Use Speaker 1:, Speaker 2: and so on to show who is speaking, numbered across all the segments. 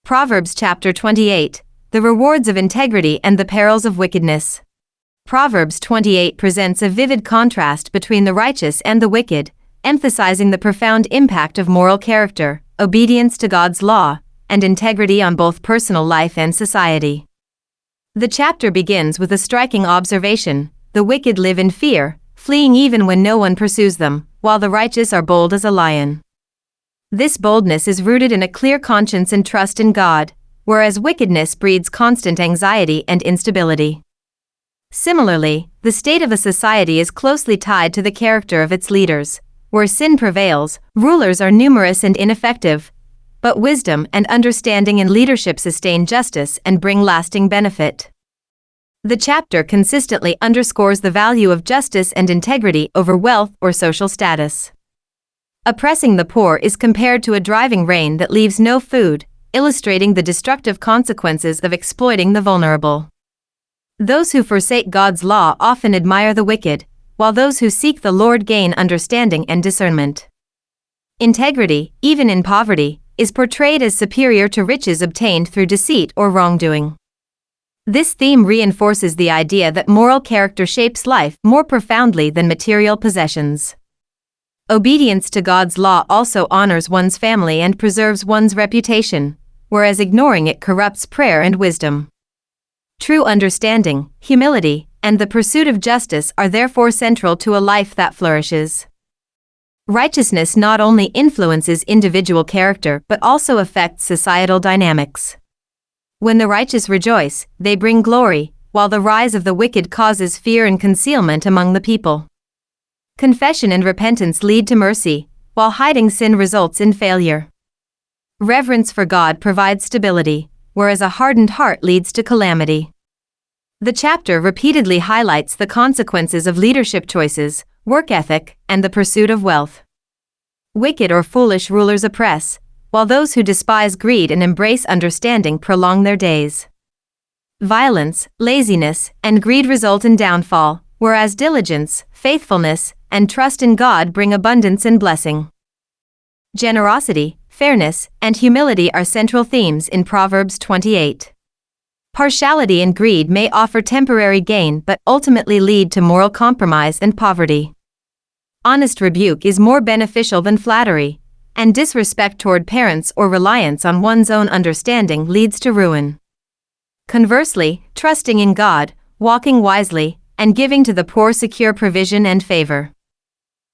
Speaker 1: Proverbs chapter 28, the rewards of integrity and the perils of wickedness. Proverbs 28 presents a vivid contrast between the righteous and the wicked, emphasizing the profound impact of moral character, obedience to God's law, and integrity on both personal life and society. The chapter begins with a striking observation: the wicked live in fear, fleeing even when no one pursues them, while the righteous are bold as a lion. This boldness is rooted in a clear conscience and trust in God, whereas wickedness breeds constant anxiety and instability. Similarly, the state of a society is closely tied to the character of its leaders. Where sin prevails, rulers are numerous and ineffective, but wisdom and understanding in leadership sustain justice and bring lasting benefit. The chapter consistently underscores the value of justice and integrity over wealth or social status. Oppressing the poor is compared to a driving rain that leaves no food, illustrating the destructive consequences of exploiting the vulnerable. Those who forsake God's law often admire the wicked, while those who seek the Lord gain understanding and discernment. Integrity, even in poverty, is portrayed as superior to riches obtained through deceit or wrongdoing. This theme reinforces the idea that moral character shapes life more profoundly than material possessions. Obedience to God's law also honors one's family and preserves one's reputation, whereas ignoring it corrupts prayer and wisdom. True understanding, humility, and the pursuit of justice are therefore central to a life that flourishes. Righteousness not only influences individual character but also affects societal dynamics. When the righteous rejoice, they bring glory, while the rise of the wicked causes fear and concealment among the people. Confession and repentance lead to mercy, while hiding sin results in failure. Reverence for God provides stability, whereas a hardened heart leads to calamity. The chapter repeatedly highlights the consequences of leadership choices, work ethic, and the pursuit of wealth. Wicked or foolish rulers oppress, while those who despise greed and embrace understanding prolong their days. Violence, laziness, and greed result in downfall, whereas diligence, faithfulness, and trust in God bring abundance and blessing. Generosity, fairness, and humility are central themes in Proverbs 28. Partiality and greed may offer temporary gain but ultimately lead to moral compromise and poverty. Honest rebuke is more beneficial than flattery, and disrespect toward parents or reliance on one's own understanding leads to ruin. Conversely, trusting in God, walking wisely, and giving to the poor secure provision and favor.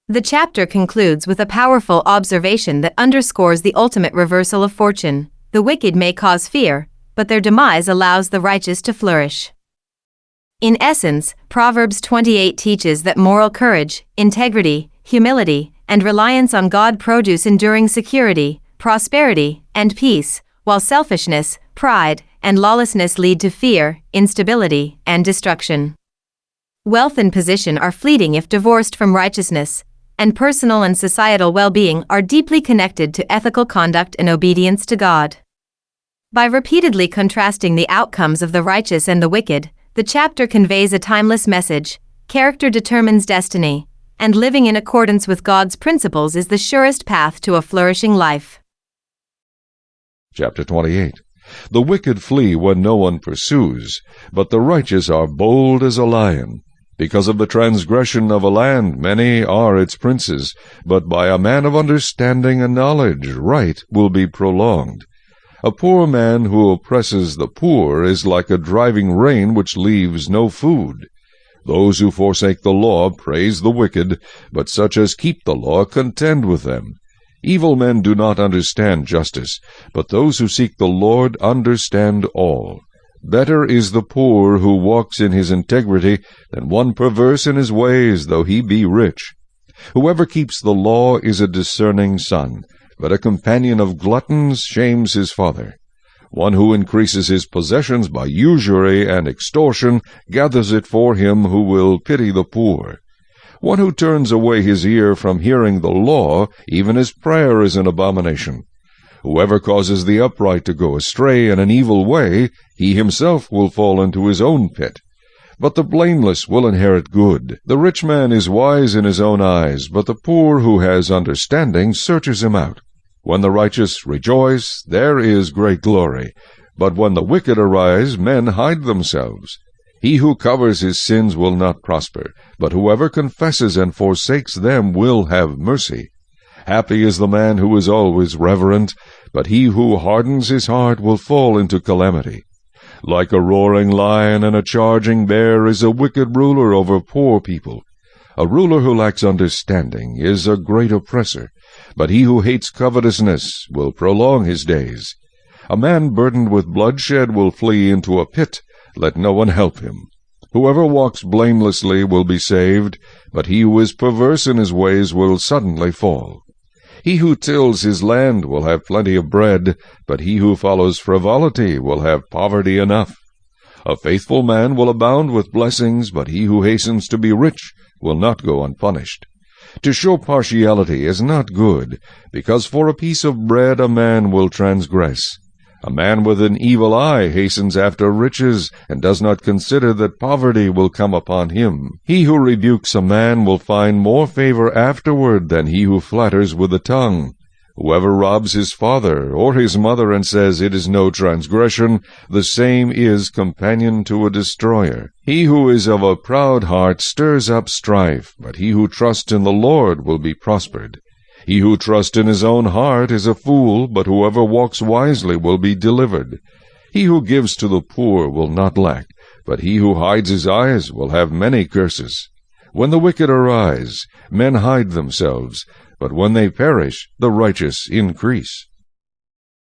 Speaker 1: The chapter concludes with a powerful observation that underscores the ultimate reversal of fortune: the wicked may cause fear, but their demise allows the righteous to flourish. In essence, Proverbs 28 teaches that moral courage, integrity, humility, and reliance on God produce enduring security, prosperity, and peace, while selfishness, pride, and lawlessness lead to fear, instability, and destruction. Wealth and position are fleeting if divorced from righteousness, and personal and societal well-being are deeply connected to ethical conduct and obedience to God. By repeatedly contrasting the outcomes of the righteous and the wicked, the chapter conveys a timeless message: character determines destiny, and living in accordance with God's principles is the surest path to a flourishing life.
Speaker 2: Chapter 28. The wicked flee when no one pursues, but the righteous are bold as a lion. Because of the transgression of a land many are its princes, but by a man of understanding and knowledge right will be prolonged. A poor man who oppresses the poor is like a driving rain which leaves no food. Those who forsake the law praise the wicked, but such as keep the law contend with them. Evil men do not understand justice, but those who seek the Lord understand all. Better is the poor who walks in his integrity than one perverse in his ways, though he be rich. Whoever keeps the law is a discerning son, but a companion of gluttons shames his father. One who increases his possessions by usury and extortion gathers it for him who will pity the poor. One who turns away his ear from hearing the law, even his prayer is an abomination. Whoever causes the upright to go astray in an evil way, he himself will fall into his own pit. But the blameless will inherit good. The rich man is wise in his own eyes, but the poor who has understanding searches him out. When the righteous rejoice, there is great glory. But when the wicked arise, men hide themselves. He who covers his sins will not prosper, but whoever confesses and forsakes them will have mercy. Happy is the man who is always reverent, but he who hardens his heart will fall into calamity. Like a roaring lion and a charging bear is a wicked ruler over poor people. A ruler who lacks understanding is a great oppressor, but he who hates covetousness will prolong his days. A man burdened with bloodshed will flee into a pit. Let no one help him. Whoever walks blamelessly will be saved, but he who is perverse in his ways will suddenly fall. He who tills his land will have plenty of bread, but he who follows frivolity will have poverty enough. A faithful man will abound with blessings, but he who hastens to be rich will not go unpunished. To show partiality is not good, because for a piece of bread a man will transgress. A man with an evil eye hastens after riches, and does not consider that poverty will come upon him. He who rebukes a man will find more favor afterward than he who flatters with the tongue. Whoever robs his father or his mother and says it is no transgression, the same is companion to a destroyer. He who is of a proud heart stirs up strife, but he who trusts in the Lord will be prospered. He who trusts in his own heart is a fool, but whoever walks wisely will be delivered. He who gives to the poor will not lack, but he who hides his eyes will have many curses. When the wicked arise, men hide themselves, but when they perish, the righteous increase.